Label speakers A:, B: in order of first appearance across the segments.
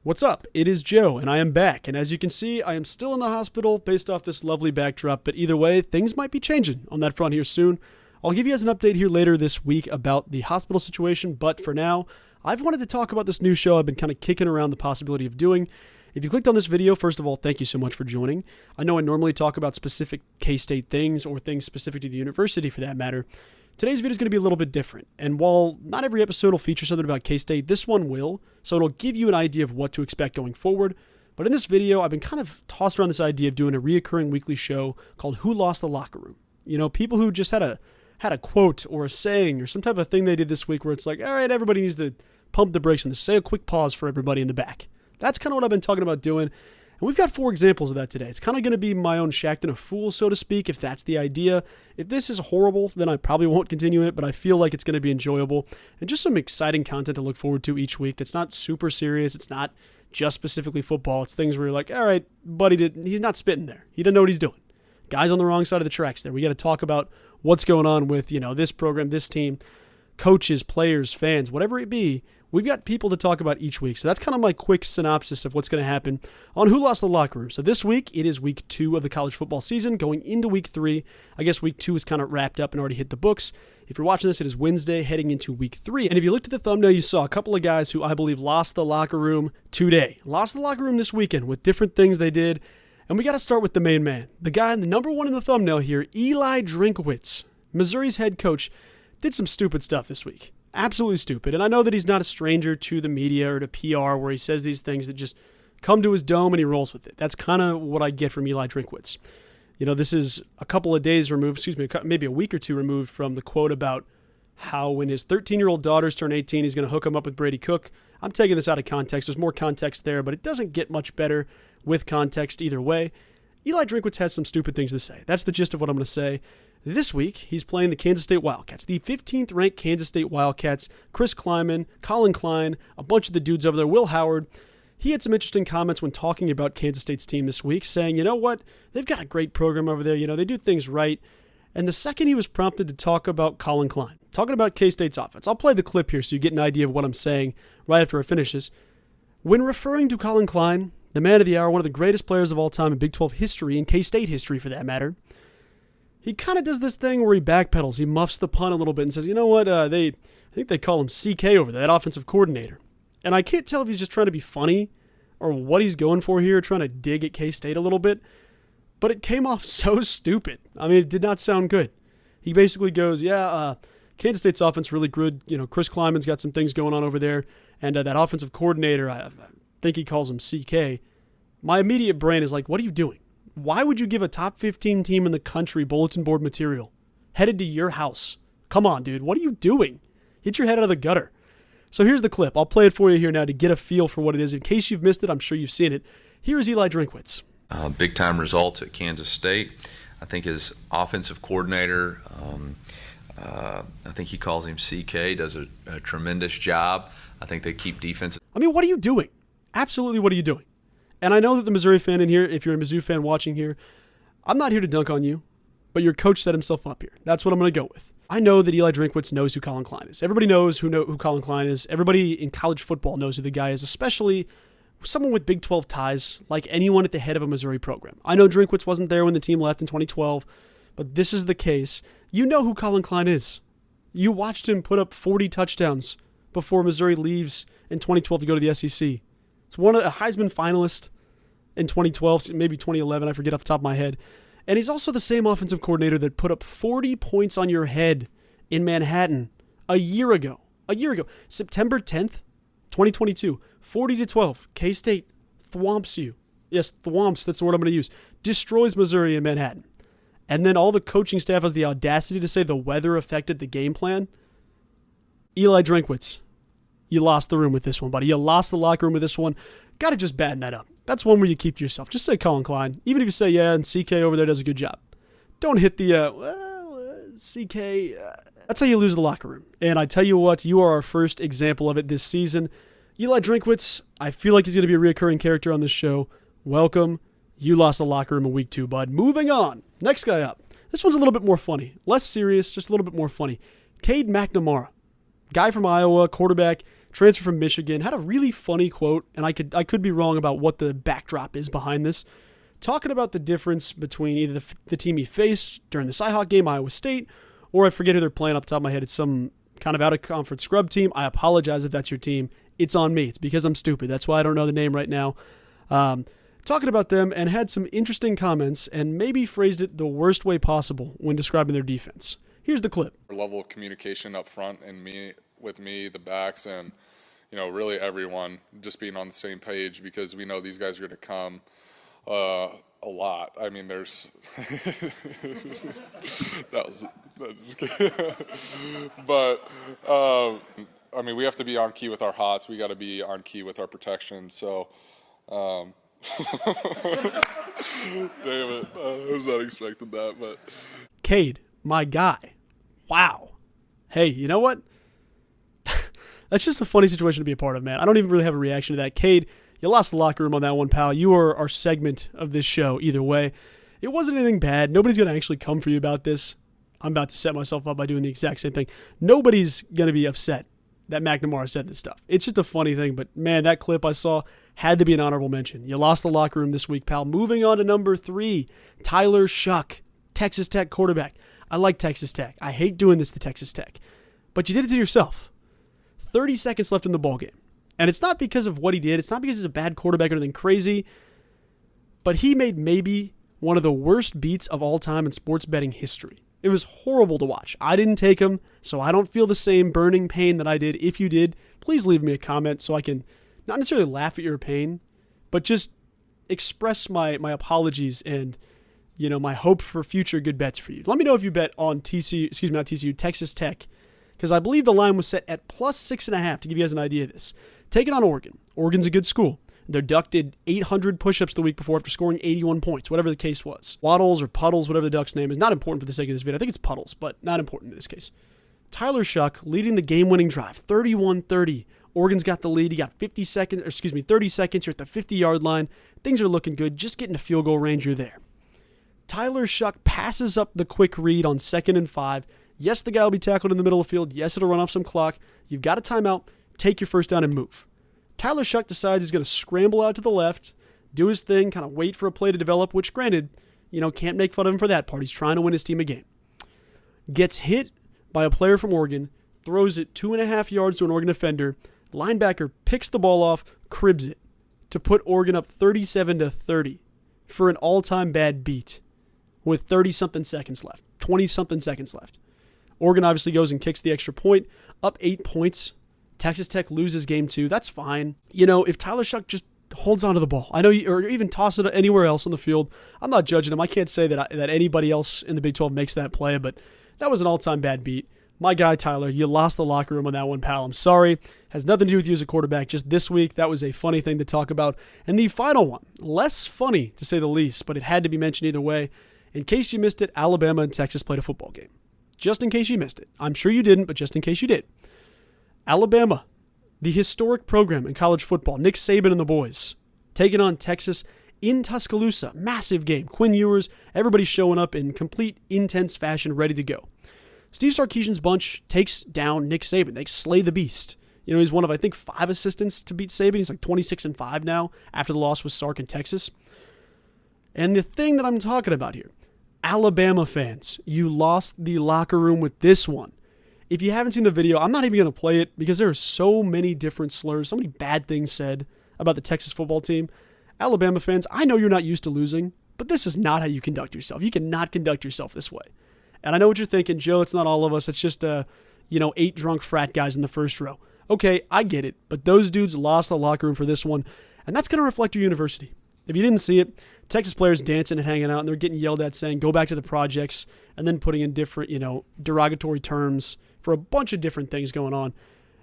A: What's up? It is Joe, and I am back. And as you can see, I am still in the hospital based off this lovely backdrop. But either way, things might be changing on that front here soon. I'll give you guys an update here later this week about the hospital situation. But for now, I've wanted to talk about this new show I've been kind of kicking around the possibility of doing. If you clicked on this video, first of all, thank you so much for joining. I know I normally talk about specific K-State things or things specific to the university for that matter. Today's video is going to be a little bit different, and while not every episode will feature something about K-State, this one will, so it'll give you an idea of what to expect going forward. But in this video, I've been kind of tossed around this idea of doing a reoccurring weekly show called Who Lost the Locker Room? You know, people who just had a quote or a saying or some type of thing they did this week where it's like, all right, everybody needs to pump the brakes and say a quick pause for everybody in the back. That's kind of what I've been talking about doing. And we've got 4 examples of that today. It's kind of going to be my own Shaqtin' a Fool, so to speak, if that's the idea. If this is horrible, then I probably won't continue it, but I feel like it's going to be enjoyable and just some exciting content to look forward to each week that's not super serious. It's not just specifically football. It's things where you're like, all right, buddy, he's not spitting there. He doesn't know what he's doing. Guy's on the wrong side of the tracks there. We got to talk about what's going on with, this program, this team, coaches, players, fans, whatever it be. We've got people to talk about each week. So that's kind of my quick synopsis of what's going to happen on Who Lost the Locker Room. So this week, it is week 2 of the college football season, going into week 3. I guess week 2 is kind of wrapped up and already hit the books. If you're watching this, it is Wednesday, heading into week 3. And if you looked at the thumbnail, you saw a couple of guys who I believe lost the locker room today. Lost the locker room this weekend with different things they did. And we got to start with the main man. The guy, the number one in the thumbnail here, Eli Drinkwitz, Missouri's head coach, did some stupid stuff this week. Absolutely stupid. And I know that he's not a stranger to the media or to PR where he says these things that just come to his dome and he rolls with it. That's kind of what I get from Eli Drinkwitz. This is a couple of days removed, maybe a week or 2 removed from the quote about how when his 13-year-old daughters turn 18, he's going to hook them up with Brady Cook. I'm taking this out of context. There's more context there, but it doesn't get much better with context either way. Eli Drinkwitz has some stupid things to say. That's the gist of what I'm going to say. This week, he's playing the Kansas State Wildcats, the 15th ranked Kansas State Wildcats. Chris Kleiman, Colin Klein, a bunch of the dudes over there, Will Howard. He had some interesting comments when talking about Kansas State's team this week, saying, you know what, they've got a great program over there. They do things right. And the second he was prompted to talk about Colin Klein, talking about K-State's offense, I'll play the clip here so you get an idea of what I'm saying right after I finish this. When referring to Colin Klein, the man of the hour, one of the greatest players of all time in Big 12 history, and K-State history for that matter, he kind of does this thing where he backpedals. He muffs the pun a little bit and says, you know what, I think they call him CK over there, that offensive coordinator. And I can't tell if he's just trying to be funny or what he's going for here, trying to dig at K-State a little bit. But it came off so stupid. I mean, it did not sound good. He basically goes, Kansas State's offense really good. Chris Kleiman's got some things going on over there. And that offensive coordinator, I think he calls him CK. My immediate brain is like, what are you doing? Why would you give a top 15 team in the country bulletin board material headed to your house? Come on, dude. What are you doing? Hit your head out of the gutter. So here's the clip. I'll play it for you here now to get a feel for what it is. In case you've missed it, I'm sure you've seen it. Here is Eli Drinkwitz.
B: Big-time results at Kansas State. I think his offensive coordinator, I think he calls him CK, does a tremendous job. I think they keep defense.
A: I mean, what are you doing? Absolutely, what are you doing? And I know that the Missouri fan in here, if you're a Mizzou fan watching here, I'm not here to dunk on you, but your coach set himself up here. That's what I'm going to go with. I know that Eli Drinkwitz knows who Colin Klein is. Everybody knows who Colin Klein is. Everybody in college football knows who the guy is, especially someone with Big 12 ties, like anyone at the head of a Missouri program. I know Drinkwitz wasn't there when the team left in 2012, but this is the case. You know who Colin Klein is. You watched him put up 40 touchdowns before Missouri leaves in 2012 to go to the SEC. It's a Heisman finalist in 2012, maybe 2011, I forget off the top of my head. And he's also the same offensive coordinator that put up 40 points on your head in Manhattan a year ago. September 10th, 2022, 40-12. K-State thwomps you. Yes, thwomps, that's the word I'm going to use. Destroys Missouri in Manhattan. And then all the coaching staff has the audacity to say the weather affected the game plan. Eli Drinkwitz, you lost the room with this one, buddy. You lost the locker room with this one. Got to just batten that up. That's one where you keep to yourself. Just say Colin Klein. Even if you say, yeah, and CK over there does a good job. Don't hit the, CK. That's how you lose the locker room. And I tell you what, you are our first example of it this season. Eli Drinkwitz, I feel like he's going to be a recurring character on this show. Welcome. You lost the locker room in week 2, bud. Moving on. Next guy up. This one's a little bit more funny. Less serious, just a little bit more funny. Cade McNamara. Guy from Iowa, quarterback, transfer from Michigan, had a really funny quote, and I could be wrong about what the backdrop is behind this, talking about the difference between either the team he faced during the Cyhawk game, Iowa State, or I forget who they're playing off the top of my head. It's some kind of out-of-conference scrub team. I apologize if that's your team. It's on me. It's because I'm stupid. That's why I don't know the name right now. Talking about them, and had some interesting comments and maybe phrased it the worst way possible when describing their defense. Here's the clip.
C: Level of communication up front and with me, the backs, and really everyone just being on the same page, because we know these guys are going to come a lot. I mean, there's but I mean, we have to be on key with our hots. We got to be on key with our protection. So, damn it, I was not expecting that. But
A: Cade, my guy, wow. Hey, you know what? That's just a funny situation to be a part of, man. I don't even really have a reaction to that. Cade, you lost the locker room on that one, pal. You are our segment of this show either way. It wasn't anything bad. Nobody's going to actually come for you about this. I'm about to set myself up by doing the exact same thing. Nobody's going to be upset that McNamara said this stuff. It's just a funny thing, but man, that clip I saw had to be an honorable mention. You lost the locker room this week, pal. Moving on to number 3, Tyler Shough, Texas Tech quarterback. I like Texas Tech. I hate doing this to Texas Tech, but you did it to yourself. 30 seconds left in the ballgame. And it's not because of what he did. It's not because he's a bad quarterback or anything crazy. But he made maybe one of the worst beats of all time in sports betting history. It was horrible to watch. I didn't take him, so I don't feel the same burning pain that I did. If you did, please leave me a comment so I can not necessarily laugh at your pain, but just express my apologies and my hope for future good bets for you. Let me know if you bet on Texas Tech, because I believe the line was set at plus 6.5 to give you guys an idea of this. Take it on Oregon. Oregon's a good school. They ducked 800 push-ups the week before after scoring 81 points, whatever the case was. Waddles or Puddles, whatever the Duck's name is, not important for the sake of this video. I think it's Puddles, but not important in this case. Tyler Shough leading the game-winning drive, 31-30. Oregon's got the lead. You got 30 seconds. You're at the 50-yard line. Things are looking good. Just getting to field goal range, you're there. Tyler Shough passes up the quick read on 2nd and 5. Yes, the guy will be tackled in the middle of the field. Yes, it'll run off some clock. You've got a timeout. Take your first down and move. Tyler Shough decides he's going to scramble out to the left, do his thing, kind of wait for a play to develop, which granted, can't make fun of him for that part. He's trying to win his team a game. Gets hit by a player from Oregon, throws it 2.5 yards to an Oregon defender. Linebacker picks the ball off, cribs it to put Oregon up 37-30 for an all-time bad beat with 30-something seconds left, 20-something seconds left. Oregon obviously goes and kicks the extra point, up 8 points. Texas Tech loses game 2. That's fine. If Tyler Shough just holds onto the ball, I know, or even toss it anywhere else on the field, I'm not judging him. I can't say that anybody else in the Big 12 makes that play, but that was an all-time bad beat. My guy, Tyler, you lost the locker room on that one, pal. I'm sorry. Has nothing to do with you as a quarterback. Just this week, that was a funny thing to talk about. And the final one, less funny to say the least, but it had to be mentioned either way. In case you missed it, Alabama and Texas played a football game. Just in case you missed it. I'm sure you didn't, but just in case you did. Alabama, the historic program in college football, Nick Saban and the boys, taking on Texas in Tuscaloosa. Massive game. Quinn Ewers, everybody showing up in complete intense fashion, ready to go. Steve Sarkisian's bunch takes down Nick Saban. They slay the beast. He's one of, I think, 5 assistants to beat Saban. He's like 26-5 now after the loss with Sark in Texas. And the thing that I'm talking about here, Alabama fans, you lost the locker room with this one. If you haven't seen the video, I'm not even going to play it because there are so many different slurs, so many bad things said about the Texas football team. Alabama fans, I know you're not used to losing, but this is not how you conduct yourself. You cannot conduct yourself this way. And I know what you're thinking, Joe, it's not all of us. It's just, 8 drunk frat guys in the first row. Okay, I get it, but those dudes lost the locker room for this one, and that's going to reflect your university. If you didn't see it, Texas players dancing and hanging out, and they're getting yelled at saying, go back to the projects, and then putting in different, derogatory terms for a bunch of different things going on.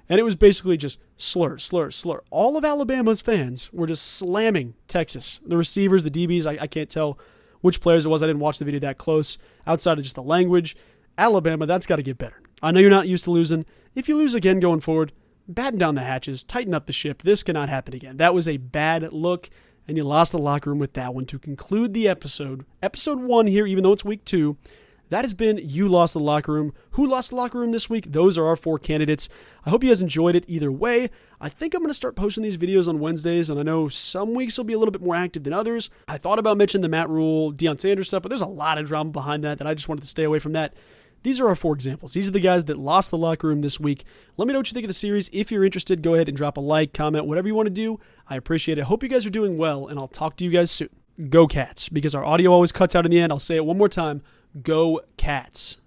A: And it was basically just slur, slur, slur. All of Alabama's fans were just slamming Texas. The receivers, the DBs, I can't tell which players it was. I didn't watch the video that close. Outside of just the language, Alabama, that's got to get better. I know you're not used to losing. If you lose again going forward, batten down the hatches, tighten up the ship. This cannot happen again. That was a bad look, and you lost the locker room with that one. To conclude the episode 1 here, even though it's week 2, That has been You Lost the Locker Room. Who lost the locker room this week? Those are our 4 candidates. I hope you guys enjoyed it either way. I think I'm going to start posting these videos on Wednesdays, and I know some weeks will be a little bit more active than others. I thought about mentioning the Matt Rule, Deion Sanders stuff, but there's a lot of drama behind that I just wanted to stay away from that. These are our 4 examples. These are the guys that lost the locker room this week. Let me know what you think of the series. If you're interested, go ahead and drop a like, comment, whatever you want to do. I appreciate it. Hope you guys are doing well, and I'll talk to you guys soon. Go Cats, because our audio always cuts out in the end. I'll say it one more time. Go Cats.